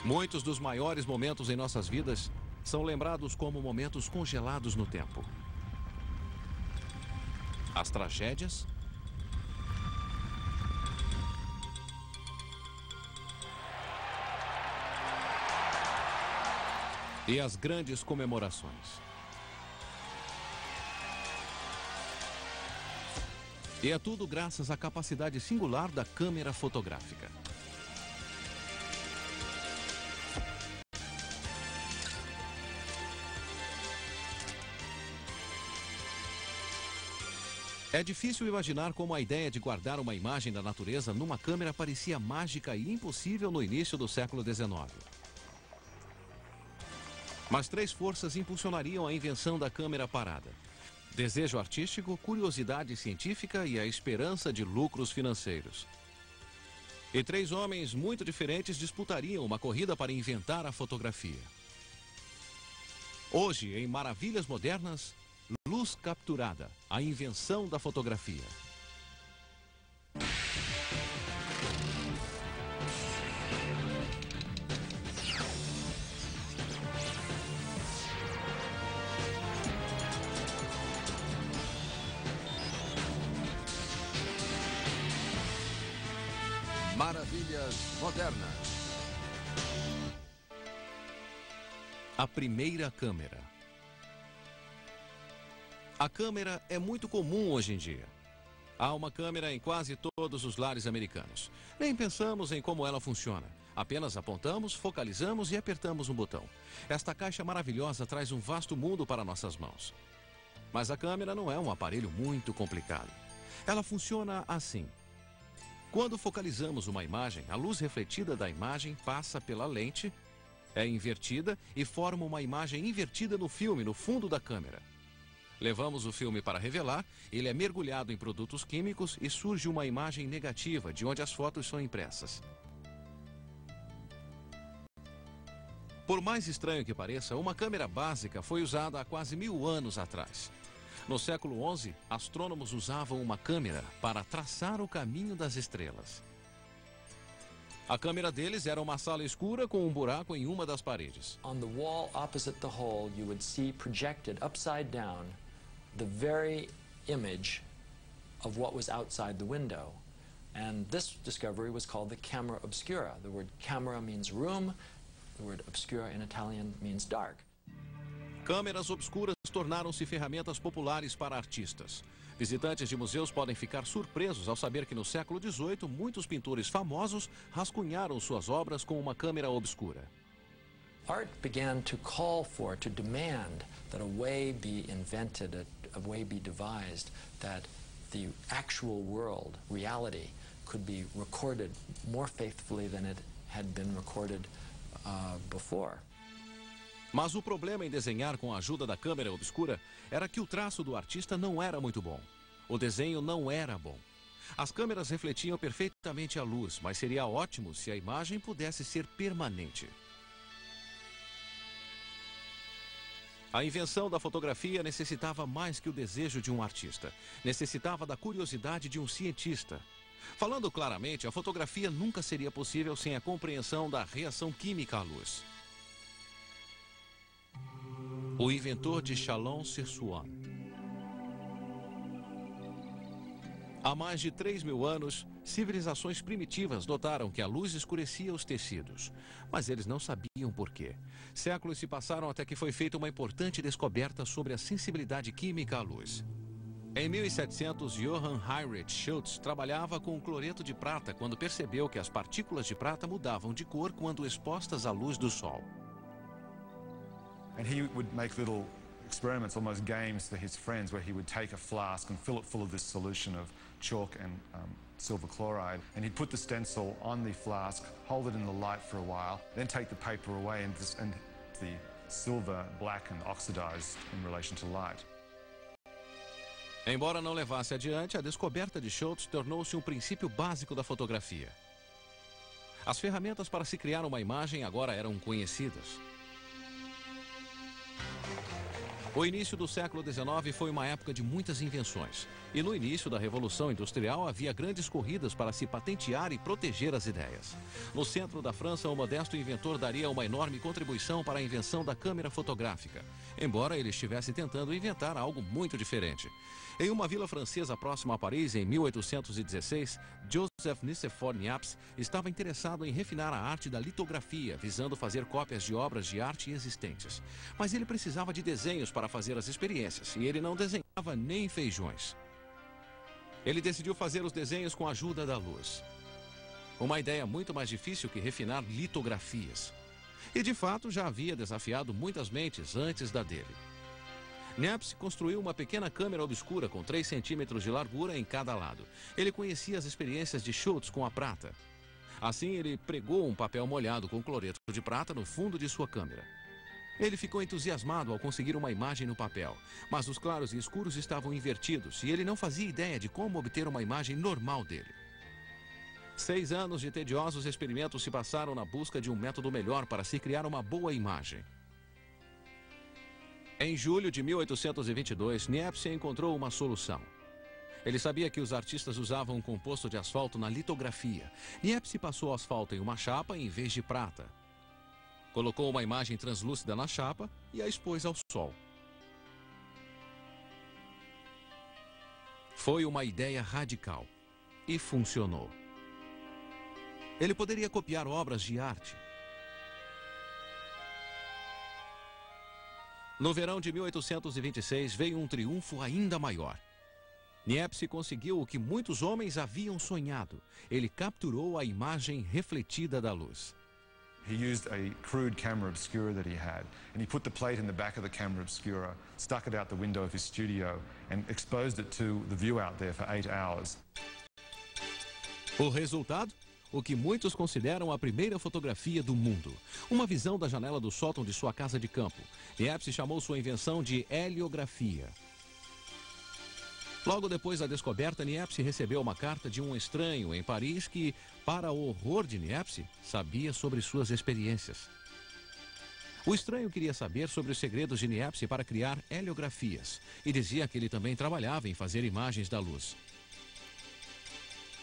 Muitos dos maiores momentos em nossas vidas são lembrados como momentos congelados no tempo. As tragédias e as grandes comemorações. E é tudo graças à capacidade singular da câmera fotográfica. É difícil imaginar como a ideia de guardar uma imagem da natureza numa câmera parecia mágica e impossível no início do século XIX. Mas três forças impulsionariam a invenção da câmera parada: desejo artístico, curiosidade científica e a esperança de lucros financeiros. E três homens muito diferentes disputariam uma corrida para inventar a fotografia. Hoje, em Maravilhas Modernas, luz capturada, a invenção da fotografia. Maravilhas Modernas. A primeira câmera. A câmera é muito comum hoje em dia. Há uma câmera em quase todos os lares americanos. Nem pensamos em como ela funciona. Apenas apontamos, focalizamos e apertamos um botão. Esta caixa maravilhosa traz um vasto mundo para nossas mãos. Mas a câmera não é um aparelho muito complicado. Ela funciona assim. Quando focalizamos uma imagem, a luz refletida da imagem passa pela lente, é invertida e forma uma imagem invertida no filme, no fundo da câmera. Levamos o filme para revelar, ele é mergulhado em produtos químicos e surge uma imagem negativa, de onde as fotos são impressas. Por mais estranho que pareça, uma câmera básica foi usada há quase 1000 anos atrás. No século XI, astrônomos usavam uma câmera para traçar o caminho das estrelas. A câmera deles era uma sala escura com um buraco em uma das paredes. On the wall opposite the hole, you would see projected upside down the very image of what was outside the window. And this discovery was called the camera obscura. The word camera means room. The word obscura in Italian means dark. Câmeras obscuras tornaram-se ferramentas populares para artistas. Visitantes de museus podem ficar surpresos ao saber que no século XVIII, muitos pintores famosos rascunharam suas obras com uma câmera obscura. Art began to call for, to demand that a way be invented, a way be devised, that the actual world, reality, could be recorded more faithfully than it had been recorded before. Mas o problema em desenhar com a ajuda da câmera obscura era que o traço do artista não era muito bom. O desenho não era bom. As câmeras refletiam perfeitamente a luz, mas seria ótimo se a imagem pudesse ser permanente. A invenção da fotografia necessitava mais que o desejo de um artista. Necessitava da curiosidade de um cientista. Falando claramente, a fotografia nunca seria possível sem a compreensão da reação química à luz. O inventor de Chalon-sur-Saône. Há mais de 3.000 anos, civilizações primitivas notaram que a luz escurecia os tecidos, mas eles não sabiam por quê. Séculos se passaram até que foi feita uma importante descoberta sobre a sensibilidade química à luz. Em 1700, Johann Heinrich Schultz trabalhava com cloreto de prata quando percebeu que as partículas de prata mudavam de cor quando expostas à luz do sol. And he would make little experiments, almost games for his friends, where he would take a flask and fill it full of this solution of chalk and silver chloride, and he'd put the stencil on the flask, hold it in the light for a while, then take the paper away, and the silver blackened, oxidized in relation to light. Embora não levasse adiante, a descoberta de Schultz tornou-se um princípio básico da fotografia. As ferramentas para se criar uma imagem agora eram conhecidas. O início do século XIX foi uma época de muitas invenções. E no início da Revolução Industrial havia grandes corridas para se patentear e proteger as ideias. No centro da França, o modesto inventor daria uma enorme contribuição para a invenção da câmera fotográfica, embora ele estivesse tentando inventar algo muito diferente. Em uma vila francesa próxima a Paris, em 1816, Joseph Nicéphore Niepce estava interessado em refinar a arte da litografia, visando fazer cópias de obras de arte existentes. Mas ele precisava de desenhos para fazer as experiências, e ele não desenhava nem feijões. Ele decidiu fazer os desenhos com a ajuda da luz. Uma ideia muito mais difícil que refinar litografias. E de fato já havia desafiado muitas mentes antes da dele. Niepce construiu uma pequena câmera obscura com 3 centímetros de largura em cada lado. Ele conhecia as experiências de Schultz com a prata. Assim, ele pregou um papel molhado com cloreto de prata no fundo de sua câmera. Ele ficou entusiasmado ao conseguir uma imagem no papel, mas os claros e escuros estavam invertidos e ele não fazia ideia de como obter uma imagem normal dele. 6 anos de tediosos experimentos se passaram na busca de um método melhor para se criar uma boa imagem. Em julho de 1822, Niepce encontrou uma solução. Ele sabia que os artistas usavam um composto de asfalto na litografia. Niepce passou asfalto em uma chapa em vez de prata. Colocou uma imagem translúcida na chapa e a expôs ao sol. Foi uma ideia radical e funcionou. Ele poderia copiar obras de arte. No verão de 1826 veio um triunfo ainda maior. Niepce conseguiu o que muitos homens haviam sonhado. Ele capturou a imagem refletida da luz. He used a crude camera obscura that he had, and he put the plate in the back of the camera obscura, stuck it out the window of his studio, and exposed it to the view out there for 8 hours. O resultado? O que muitos consideram a primeira fotografia do mundo. Uma visão da janela do sótão de sua casa de campo. Niepce chamou sua invenção de heliografia. Logo depois da descoberta, Niepce recebeu uma carta de um estranho em Paris que, para o horror de Niepce, sabia sobre suas experiências. O estranho queria saber sobre os segredos de Niepce para criar heliografias e dizia que ele também trabalhava em fazer imagens da luz.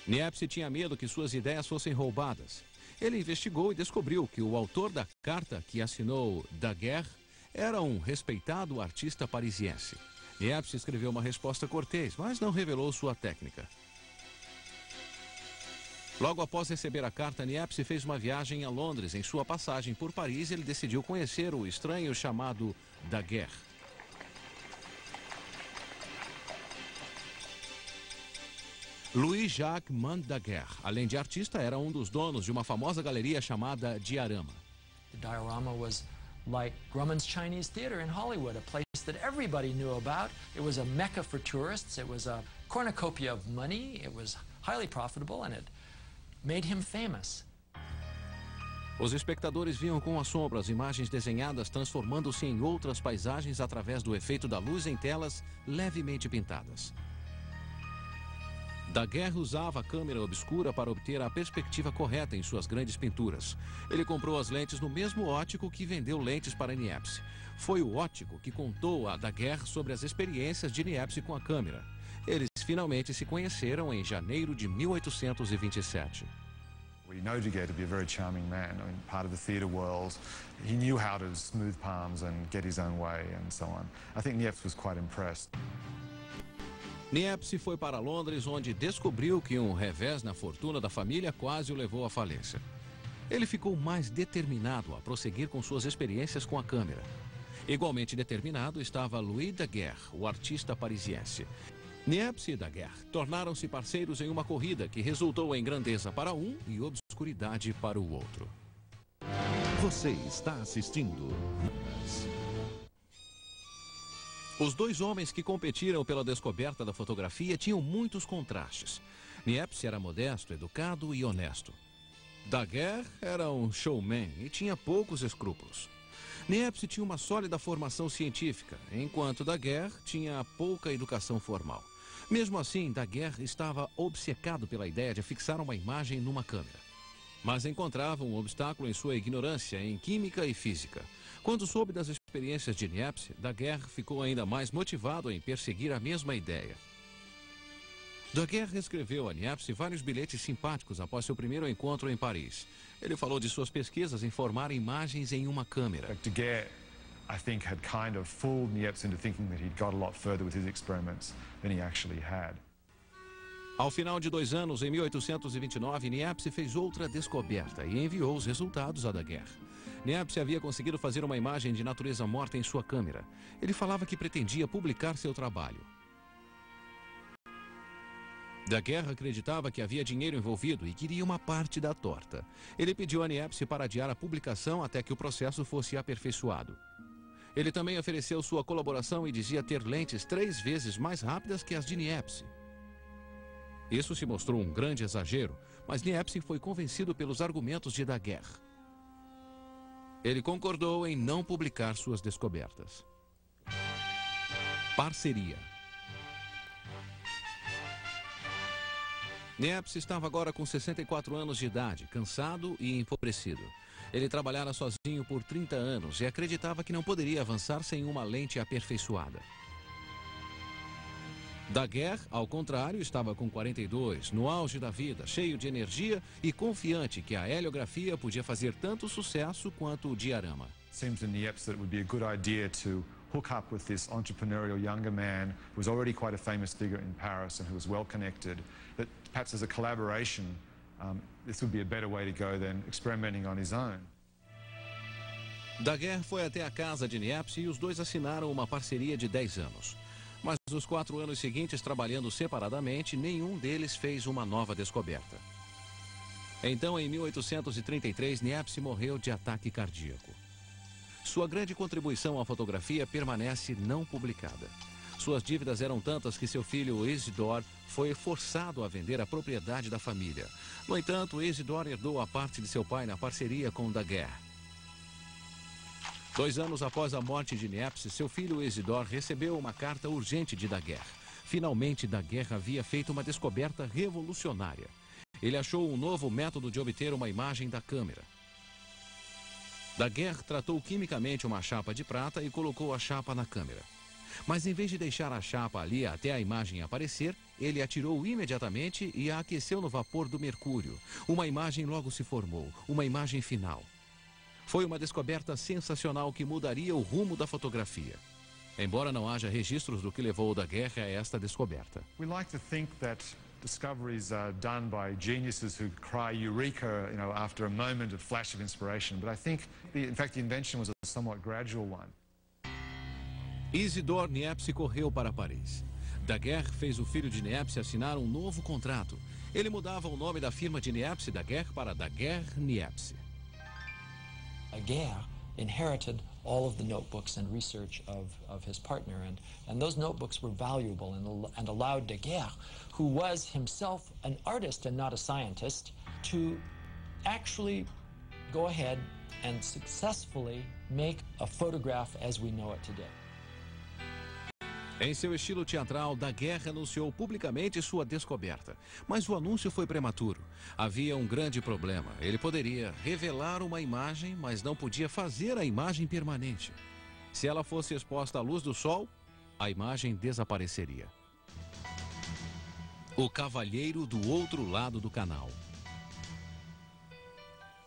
Niepce tinha medo que suas ideias fossem roubadas. Ele investigou e descobriu que o autor da carta que assinou Daguerre era um respeitado artista parisiense. Niepce escreveu uma resposta cortês, mas não revelou sua técnica. Logo após receber a carta, Niepce fez uma viagem a Londres. Em sua passagem por Paris, ele decidiu conhecer o estranho chamado Daguerre. Louis-Jacques Daguerre, além de artista, era um dos donos de uma famosa galeria chamada Diorama. The diorama was like Grauman's Chinese Theater in Hollywood, a place that everybody knew about. It was a mecca for tourists. It was a cornucopia of money. It was highly profitable and it made him famous. Os espectadores viam com assombro as imagens desenhadas transformando-se em outras paisagens através do efeito da luz em telas levemente pintadas. Daguerre usava a câmera obscura para obter a perspectiva correta em suas grandes pinturas. Ele comprou as lentes no mesmo óptico que vendeu lentes para Niepce. Foi o óptico que contou a Daguerre sobre as experiências de Niepce com a câmera. Eles finalmente se conheceram em janeiro de 1827. We know Daguerre to be a very charming man. I mean, part of the theatre world. He knew how to smooth palms and get his own way and so on. I think Niepce was quite impressed. Niepce foi para Londres, onde descobriu que um revés na fortuna da família quase o levou à falência. Ele ficou mais determinado a prosseguir com suas experiências com a câmera. Igualmente determinado estava Louis Daguerre, o artista parisiense. Niepce e Daguerre tornaram-se parceiros em uma corrida que resultou em grandeza para um e obscuridade para o outro. Você está assistindo. Os dois homens que competiram pela descoberta da fotografia tinham muitos contrastes. Niepce era modesto, educado e honesto. Daguerre era um showman e tinha poucos escrúpulos. Niepce tinha uma sólida formação científica, enquanto Daguerre tinha pouca educação formal. Mesmo assim, Daguerre estava obcecado pela ideia de fixar uma imagem numa câmera. Mas encontrava um obstáculo em sua ignorância em química e física. Quando soube das experiências de Niepce, Daguerre ficou ainda mais motivado em perseguir a mesma ideia. Daguerre escreveu a Niepce vários bilhetes simpáticos após seu primeiro encontro em Paris. Ele falou de suas pesquisas em formar imagens em uma câmera. Daguerre, I think, had kind of fooled Niepce into thinking that he'd got a lot further with his experiments than he actually had. Ao final de 2 anos, em 1829, Niepce fez outra descoberta e enviou os resultados a Daguerre. Niepce havia conseguido fazer uma imagem de natureza morta em sua câmera. Ele falava que pretendia publicar seu trabalho. Daguerre acreditava que havia dinheiro envolvido e queria uma parte da torta. Ele pediu a Niepce para adiar a publicação até que o processo fosse aperfeiçoado. Ele também ofereceu sua colaboração e dizia ter lentes 3 vezes mais rápidas que as de Niepce. Isso se mostrou um grande exagero, mas Niepce foi convencido pelos argumentos de Daguerre. Ele concordou em não publicar suas descobertas. Parceria. Niepce estava agora com 64 anos de idade, cansado e empobrecido. Ele trabalhara sozinho por 30 anos e acreditava que não poderia avançar sem uma lente aperfeiçoada. Daguerre, ao contrário, estava com 42, no auge da vida, cheio de energia e confiante que a heliografia podia fazer tanto sucesso quanto o diorama. Seemed to Niepce that it would be a good idea to hook up with this entrepreneurial younger man who was already quite a famous figure in Paris and who was well connected, that perhaps as a collaboration, this would be a better way to go than experimenting on his own. Daguerre foi até a casa de Niepce e os dois assinaram uma parceria de 10 anos. Mas nos 4 anos seguintes, trabalhando separadamente, nenhum deles fez uma nova descoberta. Então, em 1833, Niepce morreu de ataque cardíaco. Sua grande contribuição à fotografia permanece não publicada. Suas dívidas eram tantas que seu filho Isidore foi forçado a vender a propriedade da família. No entanto, Isidore herdou a parte de seu pai na parceria com Daguerre. 2 anos após a morte de Niepce, seu filho Isidore recebeu uma carta urgente de Daguerre. Finalmente, Daguerre havia feito uma descoberta revolucionária. Ele achou um novo método de obter uma imagem da câmera. Daguerre tratou quimicamente uma chapa de prata e colocou a chapa na câmera. Mas em vez de deixar a chapa ali até a imagem aparecer, ele atirou imediatamente e a aqueceu no vapor do mercúrio. Uma imagem logo se formou, uma imagem final. Foi uma descoberta sensacional que mudaria o rumo da fotografia. Embora não haja registros do que levou Daguerre a esta descoberta. We like to think that discoveries are done by geniuses who cry eureka, after a moment of flash of inspiration, but I think, in fact, the invention was a somewhat gradual one. Isidore Niepce correu para Paris. Daguerre fez o filho de Niepce assinar um novo contrato. Ele mudava o nome da firma de Niepce Daguerre para Daguerre Niepce. Daguerre inherited all of the notebooks and research of his partner, and those notebooks were valuable and allowed Daguerre, who was himself an artist and not a scientist, to actually go ahead and successfully make a photograph as we know it today. Em seu estilo teatral, Daguerre anunciou publicamente sua descoberta. Mas o anúncio foi prematuro. Havia um grande problema. Ele poderia revelar uma imagem, mas não podia fazer a imagem permanente. Se ela fosse exposta à luz do sol, a imagem desapareceria. O cavalheiro do outro lado do canal.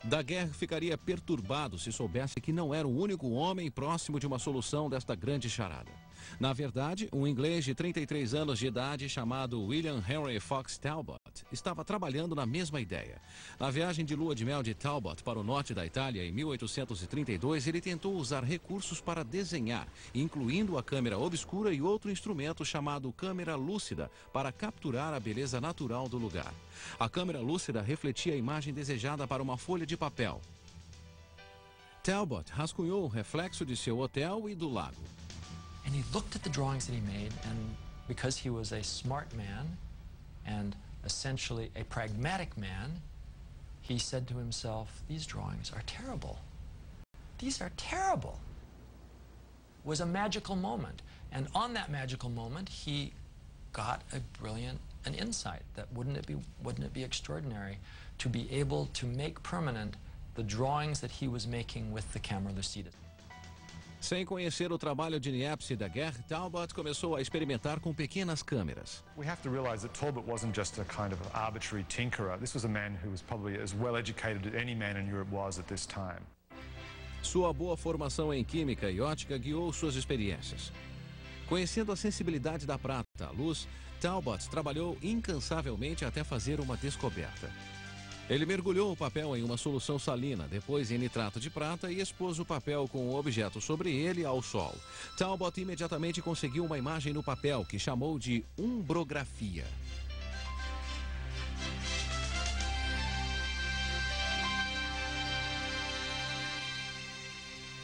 Daguerre ficaria perturbado se soubesse que não era o único homem próximo de uma solução desta grande charada. Na verdade, um inglês de 33 anos de idade chamado William Henry Fox Talbot estava trabalhando na mesma ideia. Na viagem de lua de mel de Talbot para o norte da Itália em 1832, ele tentou usar recursos para desenhar, incluindo a câmera obscura e outro instrumento chamado câmera lúcida, para capturar a beleza natural do lugar. A câmera lúcida refletia a imagem desejada para uma folha de papel. Talbot rascunhou o reflexo de seu hotel e do lago. And he looked at the drawings that he made, and because he was a smart man and essentially a pragmatic man, he said to himself, these drawings are terrible. These are terrible. It was a magical moment. And on that magical moment, he got an insight that wouldn't it be extraordinary to be able to make permanent the drawings that he was making with the camera lucida. Sem conhecer o trabalho de Niepce e Daguerre, Talbot começou a experimentar com pequenas câmeras. We have to realize that Talbot wasn't just a kind of arbitrary tinkerer. This was a man who was probably as well educated as any man in Europe was at this time. Sua boa formação em química e ótica guiou suas experiências. Conhecendo a sensibilidade da prata à luz, Talbot trabalhou incansavelmente até fazer uma descoberta. Ele mergulhou o papel em uma solução salina, depois em nitrato de prata e expôs o papel com o objeto sobre ele ao sol. Talbot imediatamente conseguiu uma imagem no papel que chamou de umbrografia.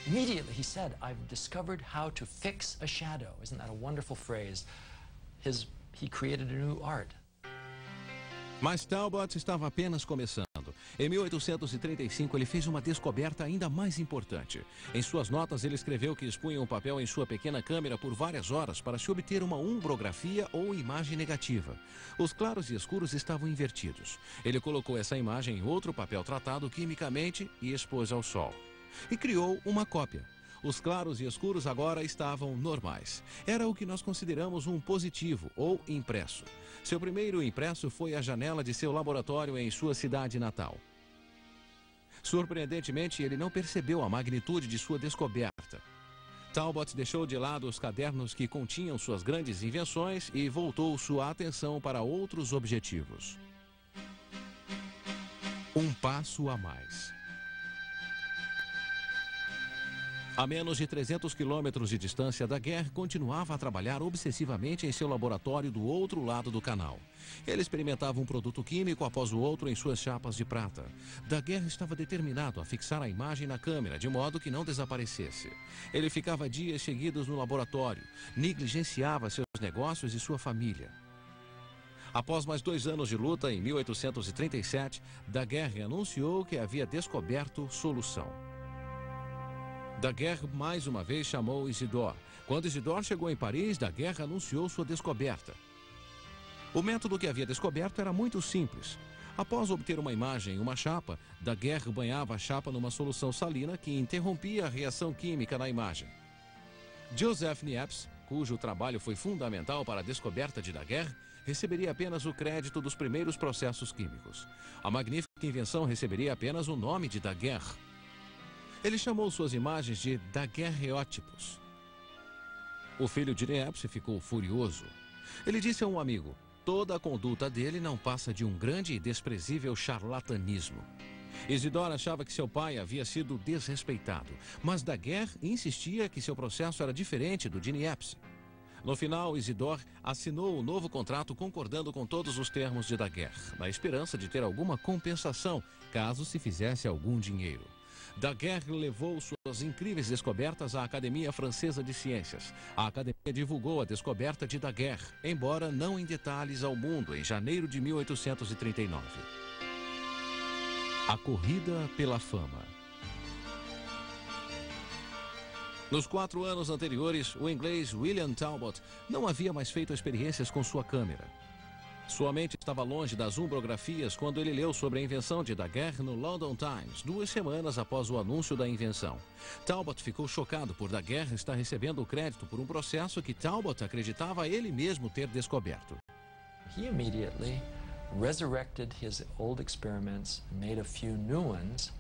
Immediately he said, "I've discovered how to fix a shadow." Isn't that a wonderful phrase? He created a new art. Mas Talbot estava apenas começando. Em 1835, ele fez uma descoberta ainda mais importante. Em suas notas, ele escreveu que expunha um papel em sua pequena câmera por várias horas para se obter uma umbrografia ou imagem negativa. Os claros e escuros estavam invertidos. Ele colocou essa imagem em outro papel tratado quimicamente e expôs ao sol. E criou uma cópia. Os claros e escuros agora estavam normais. Era o que nós consideramos um positivo ou impresso. Seu primeiro impresso foi a janela de seu laboratório em sua cidade natal. Surpreendentemente, ele não percebeu a magnitude de sua descoberta. Talbot deixou de lado os cadernos que continham suas grandes invenções e voltou sua atenção para outros objetivos. Um passo a mais. A menos de 300 quilômetros de distância, Daguerre continuava a trabalhar obsessivamente em seu laboratório do outro lado do canal. Ele experimentava um produto químico após o outro em suas chapas de prata. Daguerre estava determinado a fixar a imagem na câmera, de modo que não desaparecesse. Ele ficava dias seguidos no laboratório, negligenciava seus negócios e sua família. Após mais 2 anos de luta, em 1837, Daguerre anunciou que havia descoberto solução. Daguerre mais uma vez chamou Isidore. Quando Isidore chegou em Paris, Daguerre anunciou sua descoberta. O método que havia descoberto era muito simples. Após obter uma imagem em uma chapa, Daguerre banhava a chapa numa solução salina que interrompia a reação química na imagem. Joseph Niepce, cujo trabalho foi fundamental para a descoberta de Daguerre, receberia apenas o crédito dos primeiros processos químicos. A magnífica invenção receberia apenas o nome de Daguerre. Ele chamou suas imagens de daguerreótipos. O filho de Niepce ficou furioso. Ele disse a um amigo: toda a conduta dele não passa de um grande e desprezível charlatanismo. Isidore achava que seu pai havia sido desrespeitado, mas Daguerre insistia que seu processo era diferente do de Niepce. No final, Isidore assinou um novo contrato concordando com todos os termos de Daguerre, na esperança de ter alguma compensação, caso se fizesse algum dinheiro. Daguerre levou suas incríveis descobertas à Academia Francesa de Ciências. A academia divulgou a descoberta de Daguerre, embora não em detalhes ao mundo, em janeiro de 1839. A corrida pela fama. Nos 4 anos anteriores, o inglês William Talbot não havia mais feito experiências com sua câmera. Sua mente estava longe das umbrografias quando ele leu sobre a invenção de Daguerre no London Times, 2 semanas após o anúncio da invenção. Talbot ficou chocado por Daguerre estar recebendo o crédito por um processo que Talbot acreditava ele mesmo ter descoberto. He immediately resurrected his old experiments, made a few new ones,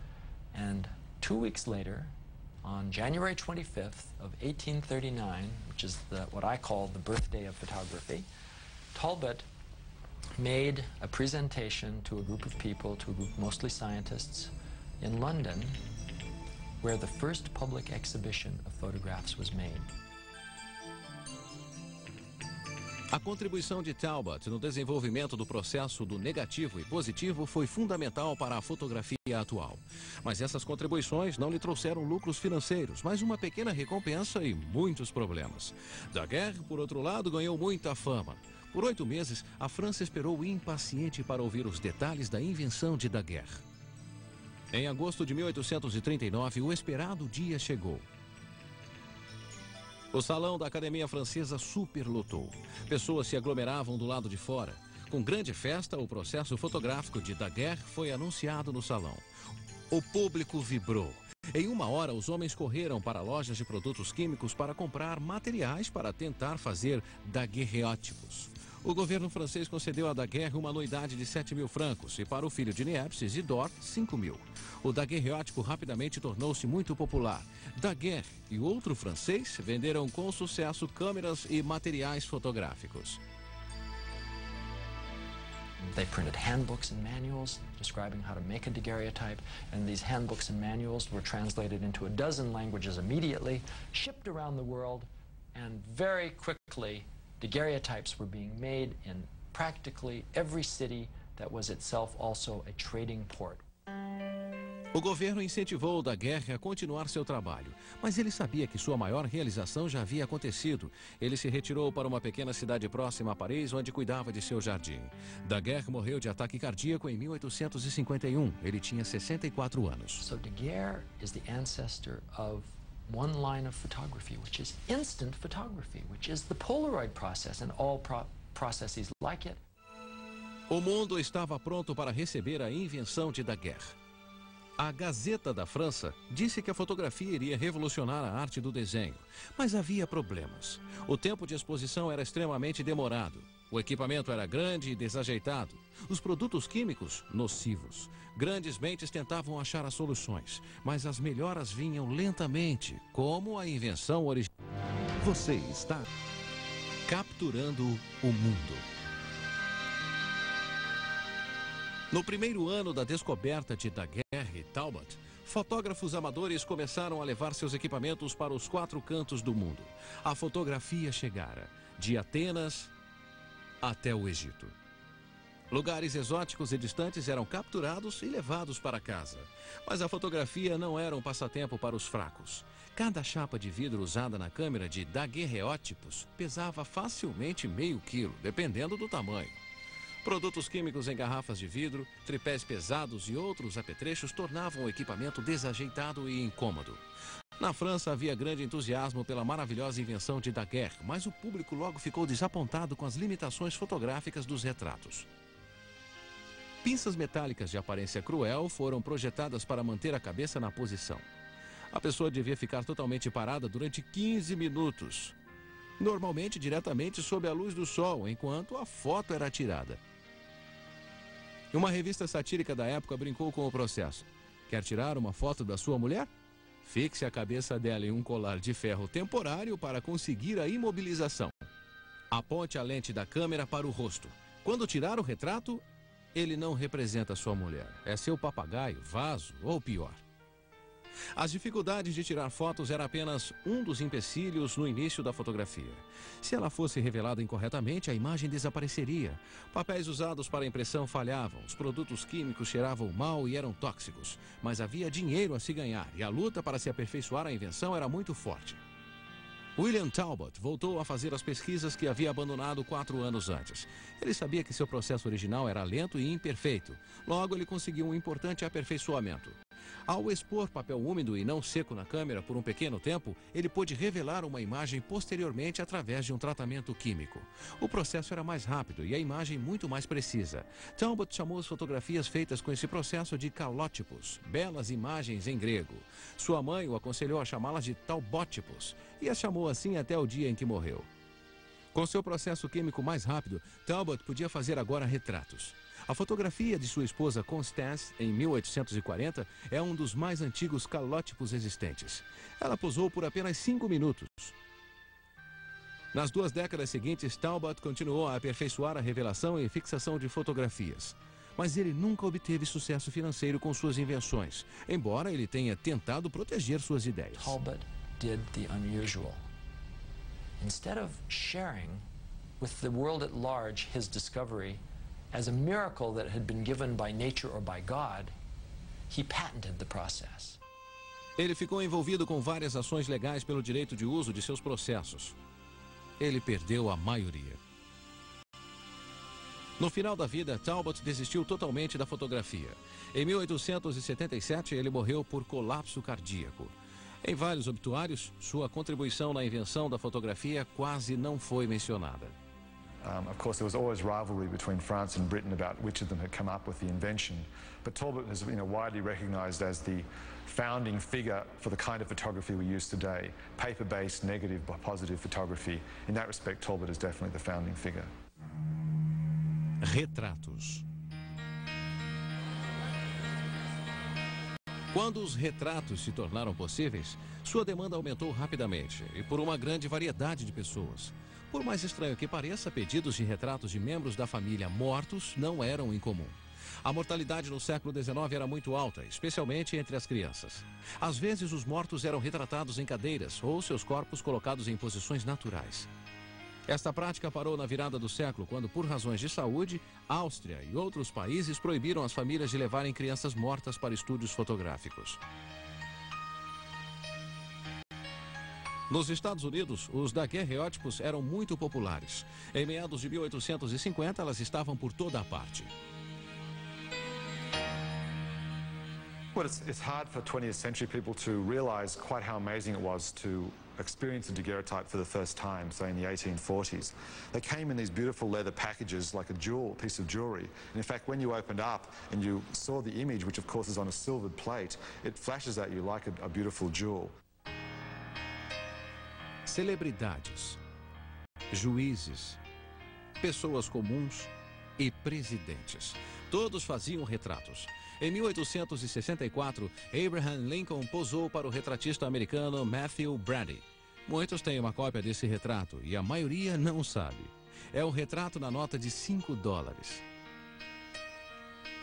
and 2 weeks later, on January 25th of 1839, which is what I call the birthday of photography, Talbot made a presentation to a group of people, to a group mostly scientists, in London, where the first public exhibition of photographs was made. A contribuição de Talbot no desenvolvimento do processo do negativo e positivo foi fundamental para a fotografia atual. Mas essas contribuições não lhe trouxeram lucros financeiros, mas uma pequena recompensa e muitos problemas. Daguerre, por outro lado, ganhou muita fama. Por 8 meses, a França esperou impaciente para ouvir os detalhes da invenção de Daguerre. Em agosto de 1839, o esperado dia chegou. O salão da Academia Francesa superlotou. Pessoas se aglomeravam do lado de fora. Com grande festa, o processo fotográfico de Daguerre foi anunciado no salão. O público vibrou. Em uma hora, os homens correram para lojas de produtos químicos para comprar materiais para tentar fazer daguerreótipos. O governo francês concedeu a Daguerre uma anuidade de 7.000 francos e para o filho de Niepce, Isidore, 5.000. O daguerreótipo rapidamente tornou-se muito popular. Daguerre e outro francês venderam com sucesso câmeras e materiais fotográficos. They printed handbooks and manuals describing how to make a daguerreotype, and these handbooks and manuals were translated into a dozen languages immediately, shipped around the world, and very quickly daguerreotypes were being made in practically every city that was itself also a trading port. O governo incentivou o Daguerre a continuar seu trabalho, mas ele sabia que sua maior realização já havia acontecido. Ele se retirou para uma pequena cidade próxima a Paris, onde cuidava de seu jardim. Daguerre morreu de ataque cardíaco em 1851. Ele tinha 64 anos. So Daguerre is the ancestor of one line of photography, which is instant photography, which is the Polaroid process and all processes like it. O mundo estava pronto para receber a invenção de Daguerre. A Gazeta da França disse que a fotografia iria revolucionar a arte do desenho, mas havia problemas. O tempo de exposição era extremamente demorado, o equipamento era grande e desajeitado, os produtos químicos nocivos. Grandes mentes tentavam achar as soluções, mas as melhoras vinham lentamente, como a invenção original. Você está Capturando o mundo. No primeiro ano da descoberta de Daguerre e Talbot, fotógrafos amadores começaram a levar seus equipamentos para os 4 cantos do mundo. A fotografia chegara, de Atenas até o Egito. Lugares exóticos e distantes eram capturados e levados para casa. Mas a fotografia não era um passatempo para os fracos. Cada chapa de vidro usada na câmera de daguerreótipos pesava facilmente meio quilo, dependendo do tamanho. Produtos químicos em garrafas de vidro, tripés pesados e outros apetrechos tornavam o equipamento desajeitado e incômodo. Na França havia grande entusiasmo pela maravilhosa invenção de Daguerre, mas o público logo ficou desapontado com as limitações fotográficas dos retratos. Pinças metálicas de aparência cruel foram projetadas para manter a cabeça na posição. A pessoa devia ficar totalmente parada durante 15 minutos, normalmente diretamente sob a luz do sol, enquanto a foto era tirada. Uma revista satírica da época brincou com o processo. Quer tirar uma foto da sua mulher? Fixe a cabeça dela em um colar de ferro temporário para conseguir a imobilização. Aponte a lente da câmera para o rosto. Quando tirar o retrato, ele não representa sua mulher. É seu papagaio, vaso ou pior. As dificuldades de tirar fotos era apenas um dos empecilhos no início da fotografia. Se ela fosse revelada incorretamente, a imagem desapareceria. Papéis usados para impressão falhavam, os produtos químicos cheiravam mal e eram tóxicos. Mas havia dinheiro a se ganhar e a luta para se aperfeiçoar a invenção era muito forte. William Talbot voltou a fazer as pesquisas que havia abandonado 4 anos antes. Ele sabia que seu processo original era lento e imperfeito. Logo, ele conseguiu um importante aperfeiçoamento. Ao expor papel úmido e não seco na câmera por um pequeno tempo, ele pôde revelar uma imagem posteriormente através de um tratamento químico. O processo era mais rápido e a imagem muito mais precisa. Talbot chamou as fotografias feitas com esse processo de kalótipos, belas imagens em grego. Sua mãe o aconselhou a chamá-las de talbótipos e as chamou assim até o dia em que morreu. Com seu processo químico mais rápido, Talbot podia fazer agora retratos. A fotografia de sua esposa Constance, em 1840, é um dos mais antigos calótipos existentes. Ela posou por apenas 5 minutos. Nas 2 décadas seguintes, Talbot continuou a aperfeiçoar a revelação e fixação de fotografias. Mas ele nunca obteve sucesso financeiro com suas invenções, embora ele tenha tentado proteger suas ideias. Talbot did the unusual. Instead of sharing with the world at large his discovery as a miracle that had been given by nature or by God, he patented the process. Ele ficou envolvido com várias ações legais pelo direito de uso de seus processos. Ele perdeu a maioria. No final da vida, Talbot desistiu totalmente da fotografia. Em 1877, ele morreu por colapso cardíaco. Em vários obituários, sua contribuição na invenção da fotografia quase não foi mencionada. Of course, there was always rivalry between France and Britain about which of them had come up with the invention. But Talbot is widely recognized as the founding figure for the kind of photography we use today, paper-based, negative, positive photography. In that respect, Talbot is definitely the founding figure. Retratos. Quando os retratos se tornaram possíveis, sua demanda aumentou rapidamente e por uma grande variedade de pessoas. Por mais estranho que pareça, pedidos de retratos de membros da família mortos não eram incomum. A mortalidade no século XIX era muito alta, especialmente entre as crianças. Às vezes, os mortos eram retratados em cadeiras ou seus corpos colocados em posições naturais. Esta prática parou na virada do século, quando, por razões de saúde, Áustria e outros países proibiram as famílias de levarem crianças mortas para estúdios fotográficos. Nos Estados Unidos, os daguerreótipos eram muito populares. Em meados de 1850, elas estavam por toda a parte. Well, it's hard for 20th century people to realize quite how amazing it was to experience a daguerreotype for the first time, say in the 1840s. They came in these beautiful leather packages like a piece of jewelry. And in fact, when you opened up and you saw the image, which of course is on a silvered plate, it flashes at you like a beautiful jewel. Celebridades, juízes, pessoas comuns e presidentes. Todos faziam retratos. Em 1864, Abraham Lincoln posou para o retratista americano Matthew Brady. Muitos têm uma cópia desse retrato e a maioria não sabe. É o retrato na nota de $5.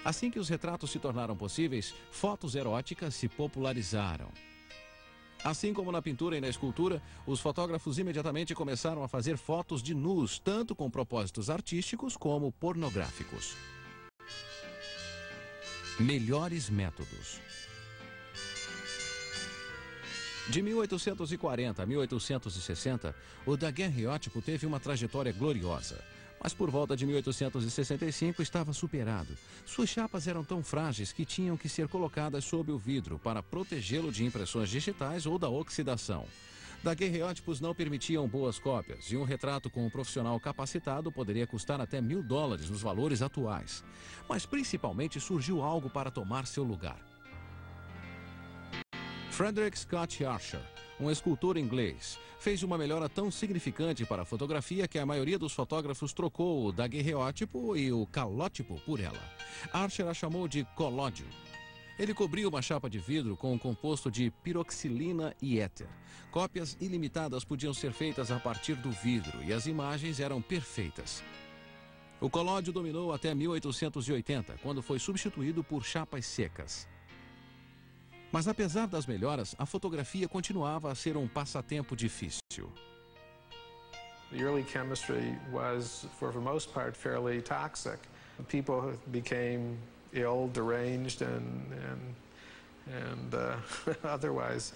Assim que os retratos se tornaram possíveis, fotos eróticas se popularizaram. Assim como na pintura e na escultura, os fotógrafos imediatamente começaram a fazer fotos de nus, tanto com propósitos artísticos como pornográficos. Melhores métodos. De 1840 a 1860, o daguerreótipo teve uma trajetória gloriosa. Mas por volta de 1865 estava superado. Suas chapas eram tão frágeis que tinham que ser colocadas sob o vidro para protegê-lo de impressões digitais ou da oxidação. Daguerreótipos não permitiam boas cópias e um retrato com um profissional capacitado poderia custar até $1000 nos valores atuais. Mas principalmente surgiu algo para tomar seu lugar. Frederick Scott Archer, um escultor inglês, fez uma melhora tão significante para a fotografia que a maioria dos fotógrafos trocou o daguerreótipo e o calótipo por ela. Archer a chamou de colódio. Ele cobriu uma chapa de vidro com um composto de piroxilina e éter. Cópias ilimitadas podiam ser feitas a partir do vidro e as imagens eram perfeitas. O colódio dominou até 1880, quando foi substituído por chapas secas. Mas apesar das melhoras, a fotografia continuava a ser um passatempo difícil. The early chemistry was, for the most part, fairly toxic. People became ill, deranged, and otherwise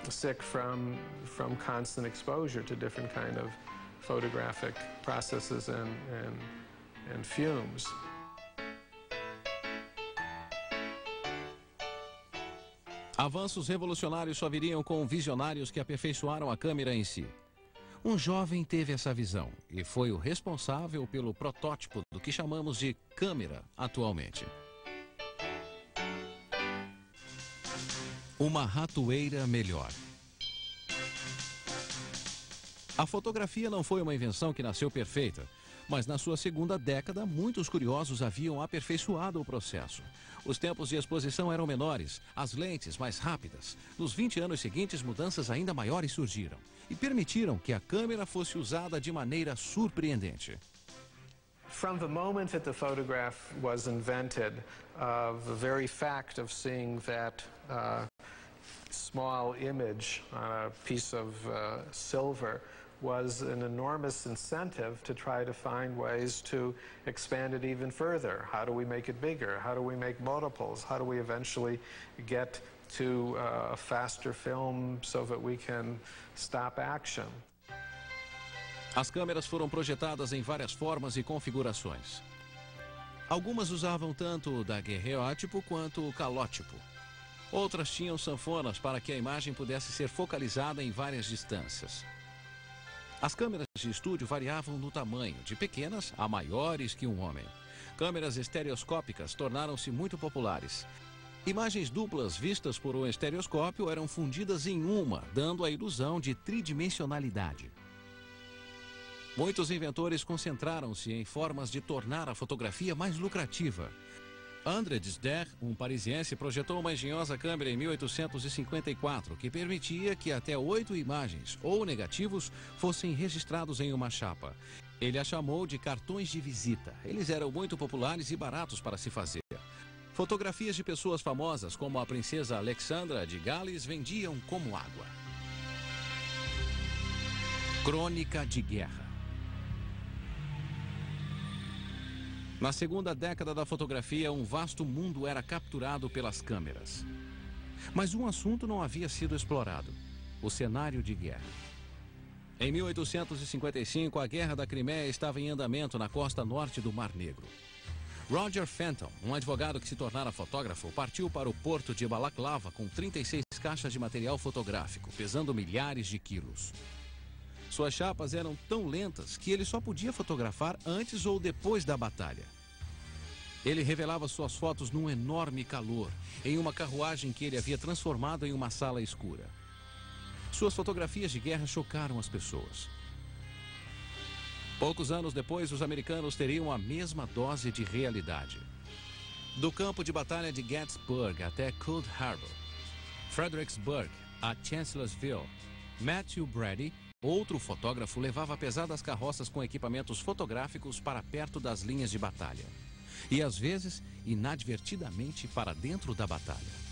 sick from constant exposure to different kind of photographic processes and fumes. Avanços revolucionários só viriam com visionários que aperfeiçoaram a câmera em si. Um jovem teve essa visão e foi o responsável pelo protótipo do que chamamos de câmera atualmente. Uma ratoeira melhor. A fotografia não foi uma invenção que nasceu perfeita, mas na sua segunda década, muitos curiosos haviam aperfeiçoado o processo. Os tempos de exposição eram menores, as lentes mais rápidas. Nos 20 anos seguintes, mudanças ainda maiores surgiram e permitiram que a câmera fosse usada de maneira surpreendente. From the moment that the photograph was invented, the very fact of seeing that small image on a piece of silver was an enormous incentive to try to find ways to expand it even further. How do we make it bigger? How do we make multiples? How do we eventually get to a faster film so that we can stop action? As câmeras foram projetadas em várias formas e configurações. Algumas usavam tanto o daguerreótipo quanto o calótipo. Outras tinham sanfonas para que a imagem pudesse ser focalizada em várias distâncias. As câmeras de estúdio variavam no tamanho, de pequenas a maiores que um homem. Câmeras estereoscópicas tornaram-se muito populares. Imagens duplas vistas por um estereoscópio eram fundidas em uma, dando a ilusão de tridimensionalidade. Muitos inventores concentraram-se em formas de tornar a fotografia mais lucrativa. André Desder, um parisiense, projetou uma engenhosa câmera em 1854 que permitia que até 8 imagens ou negativos fossem registrados em uma chapa. Ele a chamou de cartões de visita. Eles eram muito populares e baratos para se fazer. Fotografias de pessoas famosas, como a princesa Alexandra de Gales, vendiam como água. Crônica de guerra. Na segunda década da fotografia, um vasto mundo era capturado pelas câmeras. Mas um assunto não havia sido explorado: o cenário de guerra. Em 1855, a Guerra da Crimeia estava em andamento na costa norte do Mar Negro. Roger Fenton, um advogado que se tornara fotógrafo, partiu para o porto de Balaclava com 36 caixas de material fotográfico, pesando milhares de quilos. Suas chapas eram tão lentas que ele só podia fotografar antes ou depois da batalha. Ele revelava suas fotos num enorme calor, em uma carruagem que ele havia transformado em uma sala escura. Suas fotografias de guerra chocaram as pessoas. Poucos anos depois, os americanos teriam a mesma dose de realidade. Do campo de batalha de Gettysburg até Cold Harbor, Fredericksburg a Chancellorsville, Matthew Brady, outro fotógrafo, levava pesadas carroças com equipamentos fotográficos para perto das linhas de batalha. E às vezes, inadvertidamente, para dentro da batalha.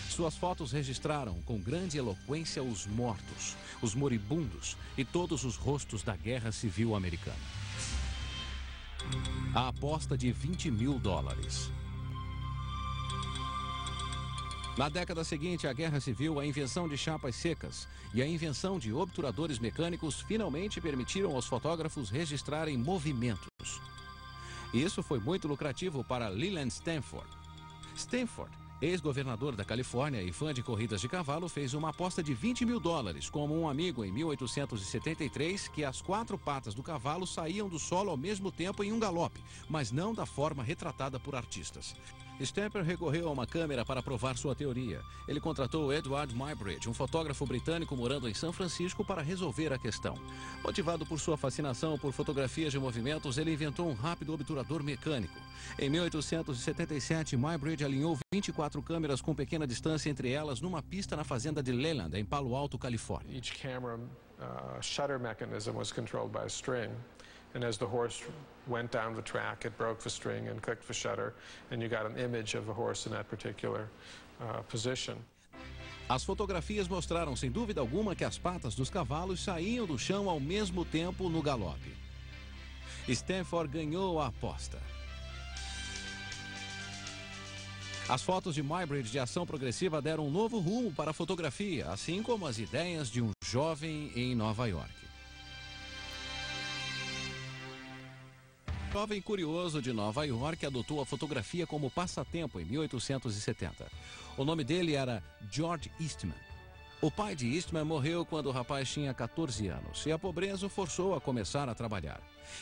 Suas fotos registraram com grande eloquência os mortos, os moribundos e todos os rostos da Guerra Civil Americana. A aposta de $20 mil. Na década seguinte à Guerra Civil, a invenção de chapas secas e a invenção de obturadores mecânicos finalmente permitiram aos fotógrafos registrarem movimentos. Isso foi muito lucrativo para Leland Stanford. Stanford, ex-governador da Califórnia e fã de corridas de cavalo, fez uma aposta de $20 mil como um amigo em 1873 que as 4 patas do cavalo saíam do solo ao mesmo tempo em um galope, mas não da forma retratada por artistas. Stamper recorreu a uma câmera para provar sua teoria. Ele contratou Edward Muybridge, um fotógrafo britânico morando em São Francisco, para resolver a questão. Motivado por sua fascinação por fotografias de movimentos, ele inventou um rápido obturador mecânico. Em 1877, Muybridge alinhou 24 câmeras com pequena distância entre elas numa pista na fazenda de Leland, em Palo Alto, Califórnia. Each camera shutter mechanism was controlled by a string. And as the horse went down the track, it broke the string and clicked the shutter, and you got an image of the horse in that particular position. As fotografias mostraram, sem dúvida alguma, que as patas dos cavalos saíam do chão ao mesmo tempo no galope. Stanford ganhou a aposta. As fotos de Muybridge de ação progressiva deram um novo rumo para a fotografia, assim como as ideias de um jovem em Nova York. O jovem curioso de Nova York adotou a fotografia como passatempo em 1870. O nome dele era George Eastman. O pai de Eastman morreu quando o rapaz tinha 14 anos e a pobreza o forçou a começar a trabalhar.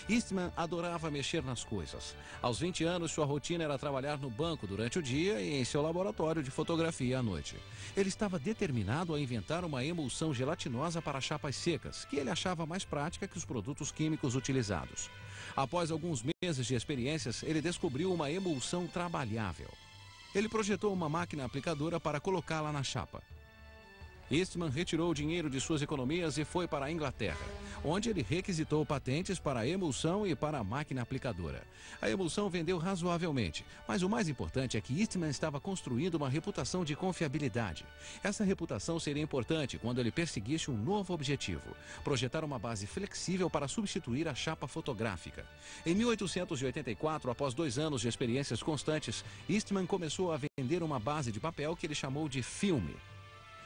Eastman adorava mexer nas coisas. Aos 20 anos, sua rotina era trabalhar no banco durante o dia e em seu laboratório de fotografia à noite. Ele estava determinado a inventar uma emulsão gelatinosa para chapas secas, que ele achava mais prática que os produtos químicos utilizados. Após alguns meses de experiências, ele descobriu uma emulsão trabalhável. Ele projetou uma máquina aplicadora para colocá-la na chapa. Eastman retirou o dinheiro de suas economias e foi para a Inglaterra, onde ele requisitou patentes para a emulsão e para a máquina aplicadora. A emulsão vendeu razoavelmente, mas o mais importante é que Eastman estava construindo uma reputação de confiabilidade. Essa reputação seria importante quando ele perseguisse um novo objetivo: projetar uma base flexível para substituir a chapa fotográfica. Em 1884, após 2 anos de experiências constantes, Eastman começou a vender uma base de papel que ele chamou de filme.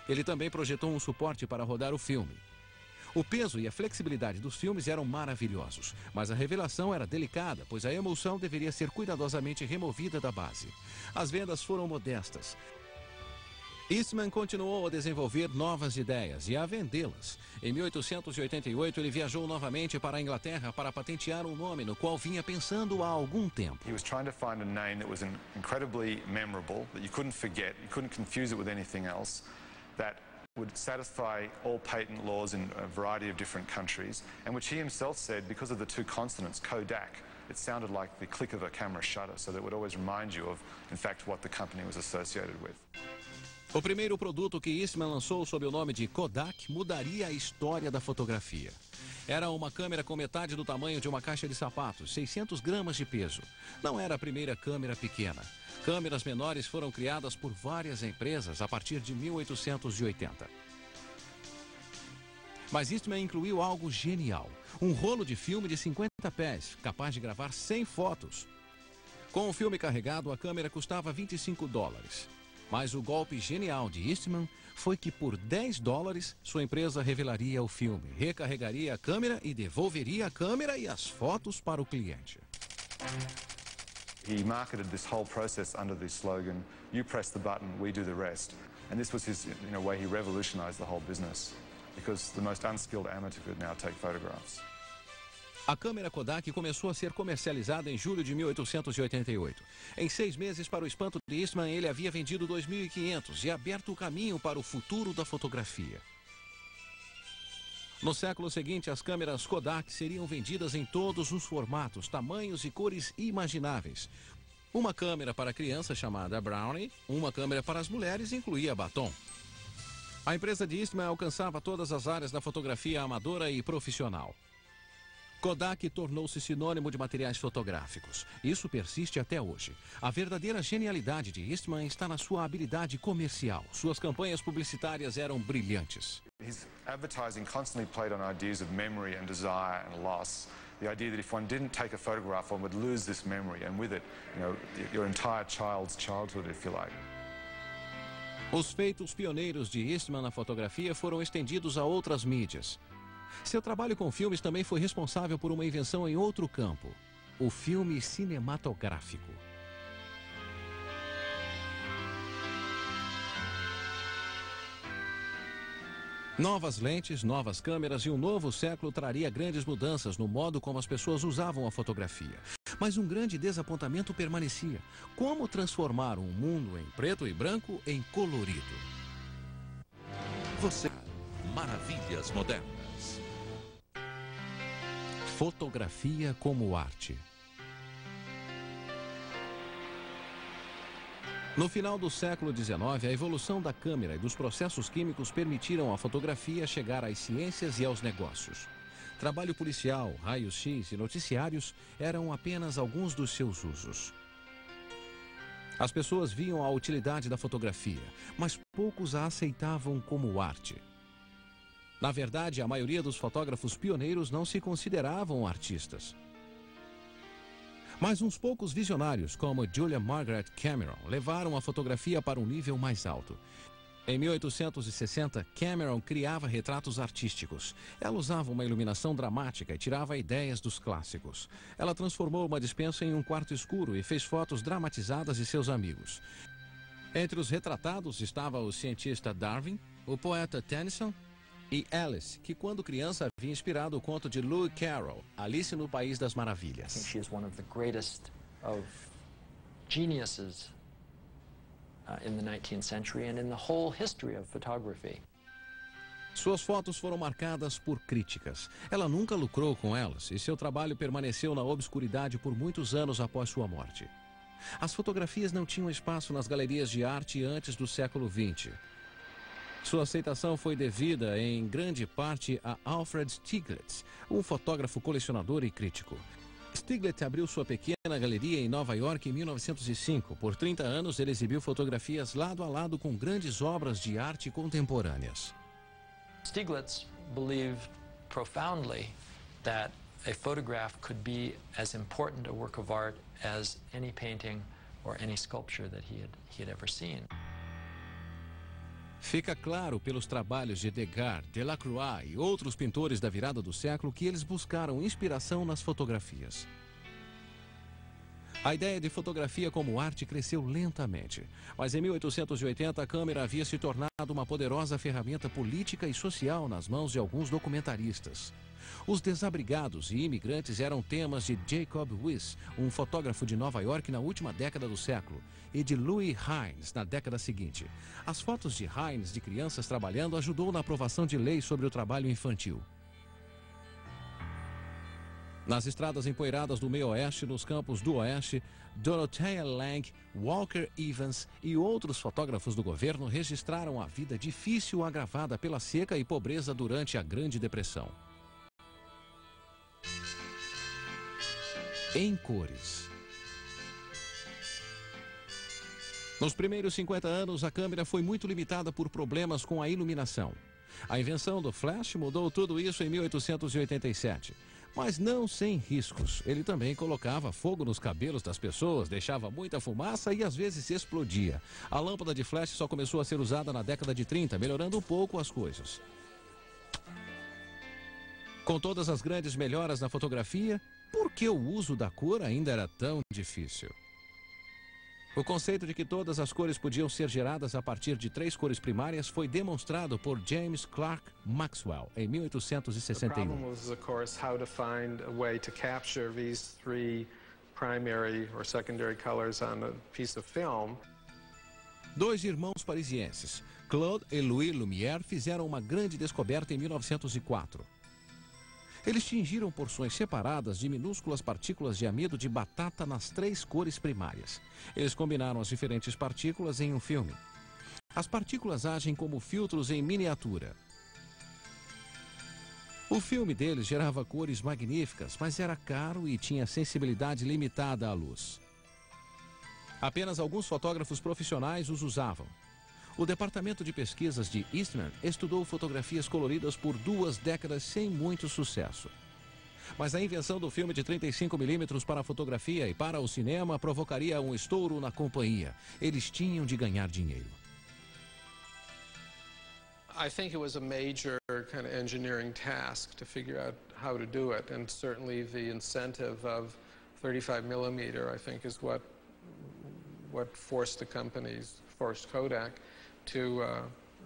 Ele também projetou um suporte para rodar o filme. O peso e a flexibilidade dos filmes eram maravilhosos, mas a revelação era delicada, pois a emulsão deveria ser cuidadosamente removida da base. As vendas foram modestas. Eastman continuou a desenvolver novas ideias e a vendê-las. Em 1888, ele viajou novamente para a Inglaterra para patentear um nome no qual vinha pensando há algum tempo. He was trying to find a name that was incredibly memorable, that you couldn't forget, you couldn't confuse it with anything else, that would satisfy all patent laws in a variety of different countries, and which he himself said, because of the two consonants, Kodak, it sounded like the click of a camera shutter, so that would always remind you of, in fact, what the company was associated with. O primeiro produto que Eastman lançou sob o nome de Kodak mudaria a história da fotografia. Era uma câmera com metade do tamanho de uma caixa de sapatos, 600 gramas de peso. Não era a primeira câmera pequena. Câmeras menores foram criadas por várias empresas a partir de 1880. Mas Eastman incluiu algo genial. Um rolo de filme de 50 pés, capaz de gravar 100 fotos. Com o filme carregado, a câmera custava $25. Mas o golpe genial de Eastman foi que por $10 sua empresa revelaria o filme, recarregaria a câmera e devolveria a câmera e as fotos para o cliente. He marketed this whole process under the slogan, "You press the button, we do the rest." And this was his, in a way, he revolutionized the whole business because the most unskilled amateur could now take photographs. A câmera Kodak começou a ser comercializada em julho de 1888. Em 6 meses, para o espanto de Eastman, ele havia vendido 2.500 e aberto o caminho para o futuro da fotografia. No século seguinte, as câmeras Kodak seriam vendidas em todos os formatos, tamanhos e cores imagináveis. Uma câmera para crianças chamada Brownie, uma câmera para as mulheres incluía batom. A empresa de Eastman alcançava todas as áreas da fotografia amadora e profissional. Kodak tornou-se sinônimo de materiais fotográficos. Isso persiste até hoje. A verdadeira genialidade de Eastman está na sua habilidade comercial. Suas campanhas publicitárias eram brilhantes. His advertising constantly played on ideas of memory and desire and loss. The idea that if one didn't take a photograph, one would lose this memory, and with it, your entire child's childhood, if you like. Os feitos pioneiros de Eastman na fotografia foram estendidos a outras mídias. Seu trabalho com filmes também foi responsável por uma invenção em outro campo, o filme cinematográfico. Novas lentes, novas câmeras e um novo século traria grandes mudanças no modo como as pessoas usavam a fotografia. Mas um grande desapontamento permanecia. Como transformar um mundo em preto e branco em colorido? Você. Maravilhas modernas. Fotografia como arte. No final do século XIX, a evolução da câmera e dos processos químicos permitiram à fotografia chegar às ciências e aos negócios. Trabalho policial, raios-x e noticiários eram apenas alguns dos seus usos. As pessoas viam a utilidade da fotografia, mas poucos a aceitavam como arte. Na verdade, a maioria dos fotógrafos pioneiros não se consideravam artistas. Mas uns poucos visionários, como Julia Margaret Cameron, levaram a fotografia para um nível mais alto. Em 1860, Cameron criava retratos artísticos. Ela usava uma iluminação dramática e tirava ideias dos clássicos. Ela transformou uma despensa em um quarto escuro e fez fotos dramatizadas de seus amigos. Entre os retratados estava o cientista Darwin, o poeta Tennyson e Alice, que quando criança havia inspirado o conto de Lewis Carroll, Alice no País das Maravilhas. She is one of the greatest of geniuses in the 19th century and in the whole history of photography. Suas fotos foram marcadas por críticas. Ela nunca lucrou com elas e seu trabalho permaneceu na obscuridade por muitos anos após sua morte. As fotografias não tinham espaço nas galerias de arte antes do século XX. Sua aceitação foi devida, em grande parte, a Alfred Stieglitz, um fotógrafo colecionador e crítico. Stieglitz abriu sua pequena galeria em Nova York em 1905. Por 30 anos, ele exibiu fotografias lado a lado com grandes obras de arte contemporâneas. Stieglitz believed profoundly that a photograph could be as important a work of art as any painting or any sculpture that he had ever seen. Fica claro pelos trabalhos de Degas, Delacroix e outros pintores da virada do século que eles buscaram inspiração nas fotografias. A ideia de fotografia como arte cresceu lentamente, mas em 1880 a câmera havia se tornado uma poderosa ferramenta política e social nas mãos de alguns documentaristas. Os desabrigados e imigrantes eram temas de Jacob Wyss, um fotógrafo de Nova York na última década do século, e de Louis Hines na década seguinte. As fotos de Hines de crianças trabalhando ajudou na aprovação de leis sobre o trabalho infantil. Nas estradas empoeiradas do meio-oeste, nos campos do oeste, Dorothea Lange, Walker Evans e outros fotógrafos do governo registraram a vida difícil agravada pela seca e pobreza durante a Grande Depressão. Em cores. Nos primeiros 50 anos, a câmera foi muito limitada por problemas com a iluminação. A invenção do flash mudou tudo isso em 1887. Mas não sem riscos. Ele também colocava fogo nos cabelos das pessoas, deixava muita fumaça e às vezes explodia. A lâmpada de flash só começou a ser usada na década de 30, melhorando um pouco as coisas. Com todas as grandes melhoras na fotografia, por que o uso da cor ainda era tão difícil? O conceito de que todas as cores podiam ser geradas a partir de 3 cores primárias foi demonstrado por James Clerk Maxwell em 1861. The problem was, of course, how to find a way to capture these 3 primary or secondary colors on a piece of film. 2 irmãos parisienses, Claude e Louis Lumière, fizeram uma grande descoberta em 1904. Eles tingiram porções separadas de minúsculas partículas de amido de batata nas 3 cores primárias. Eles combinaram as diferentes partículas em um filme. As partículas agem como filtros em miniatura. O filme deles gerava cores magníficas, mas era caro e tinha sensibilidade limitada à luz. Apenas alguns fotógrafos profissionais os usavam. O departamento de pesquisas de Eastman estudou fotografias coloridas por 2 décadas sem muito sucesso. Mas a invenção do filme de 35mm para a fotografia e para o cinema provocaria um estouro na companhia. Eles tinham de ganhar dinheiro. I think it was a major kind of engineering task to figure out how to do it, and certainly the incentive of 35mm, I think, is what forced the companies, forced Kodak, to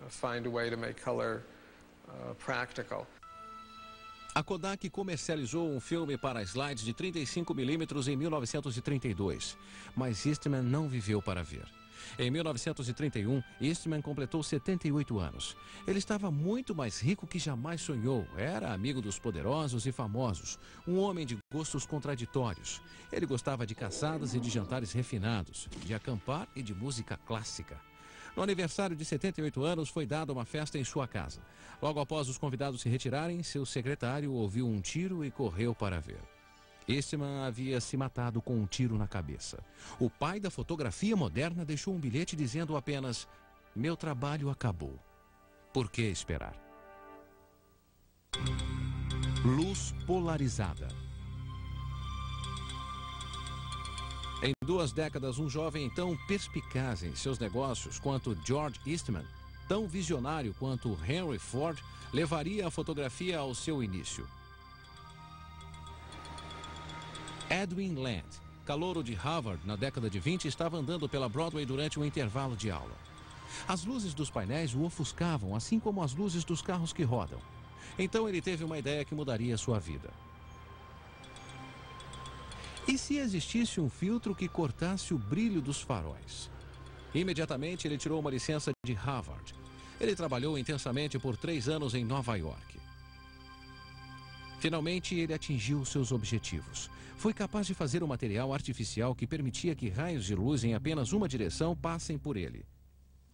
find a way to make color practical. A Kodak comercializou um filme para slides de 35mm em 1932, mas Eastman não viveu para ver. Em 1931, Eastman completou 78 anos. Ele estava muito mais rico que jamais sonhou. Era amigo dos poderosos e famosos, um homem de gostos contraditórios. Ele gostava de caçadas e de jantares refinados, de acampar e de música clássica. No aniversário de 78 anos, foi dada uma festa em sua casa. Logo após os convidados se retirarem, seu secretário ouviu um tiro e correu para ver. Eastman havia se matado com um tiro na cabeça. O pai da fotografia moderna deixou um bilhete dizendo apenas: "Meu trabalho acabou. Por que esperar?" Luz polarizada. Em 2 décadas, um jovem tão perspicaz em seus negócios quanto George Eastman, tão visionário quanto Henry Ford, levaria a fotografia ao seu início. Edwin Land, calouro de Harvard na década de 20, estava andando pela Broadway durante um intervalo de aula. As luzes dos painéis o ofuscavam, assim como as luzes dos carros que rodam. Então ele teve uma ideia que mudaria sua vida. E se existisse um filtro que cortasse o brilho dos faróis? Imediatamente ele tirou uma licença de Harvard. Ele trabalhou intensamente por 3 anos em Nova York. Finalmente ele atingiu seus objetivos. Foi capaz de fazer um material artificial que permitia que raios de luz em apenas uma direção passem por ele.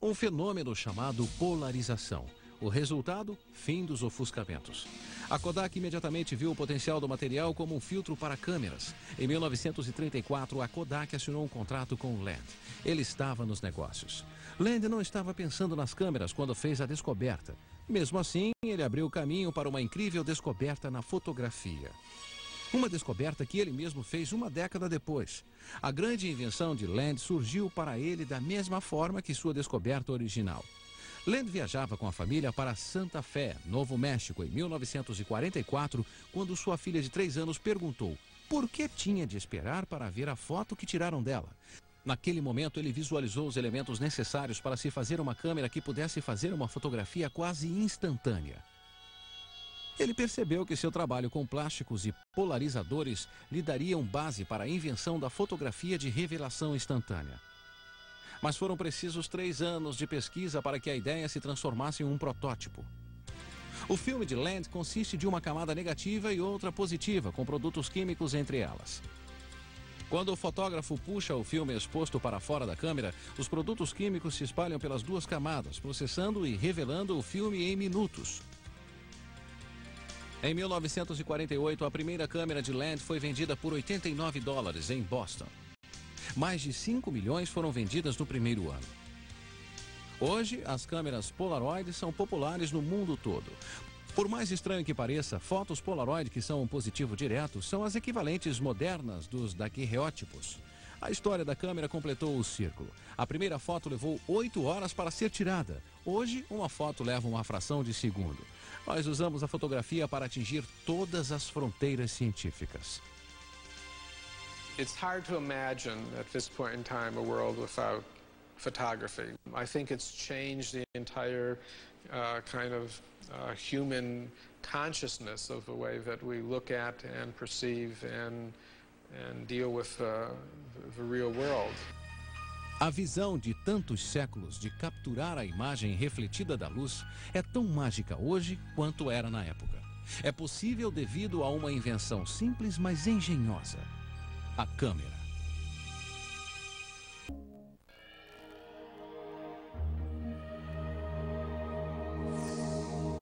Um fenômeno chamado polarização. O resultado, fim dos ofuscamentos. A Kodak imediatamente viu o potencial do material como um filtro para câmeras. Em 1934, a Kodak assinou um contrato com Land. Ele estava nos negócios. Land não estava pensando nas câmeras quando fez a descoberta. Mesmo assim, ele abriu o caminho para uma incrível descoberta na fotografia. Uma descoberta que ele mesmo fez 1 década depois. A grande invenção de Land surgiu para ele da mesma forma que sua descoberta original. Land viajava com a família para Santa Fé, Novo México, em 1944, quando sua filha de 3 anos perguntou: Por que tinha de esperar para ver a foto que tiraram dela? Naquele momento, ele visualizou os elementos necessários para se fazer uma câmera que pudesse fazer uma fotografia quase instantânea. Ele percebeu que seu trabalho com plásticos e polarizadores lhe dariam base para a invenção da fotografia de revelação instantânea. Mas foram precisos 3 anos de pesquisa para que a ideia se transformasse em um protótipo. O filme de Land consiste de uma camada negativa e outra positiva, com produtos químicos entre elas. Quando o fotógrafo puxa o filme exposto para fora da câmera, os produtos químicos se espalham pelas 2 camadas, processando e revelando o filme em minutos. Em 1948, a primeira câmera de Land foi vendida por $89 em Boston. Mais de 5 milhões foram vendidas no primeiro ano. Hoje, as câmeras Polaroid são populares no mundo todo. Por mais estranho que pareça, fotos Polaroid que são um positivo direto são as equivalentes modernas dos daguerreótipos. A história da câmera completou o círculo. A primeira foto levou 8 horas para ser tirada. Hoje, uma foto leva uma fração de segundo. Nós usamos a fotografia para atingir todas as fronteiras científicas. It's hard to imagine at this point in time a world without photography. I think it's changed the entire human consciousness of the way that we look at and perceive and deal with the real world. A visão de tantos séculos de capturar a imagem refletida da luz é tão mágica hoje quanto era na época. É possível devido a uma invenção simples, mas engenhosa: a câmera.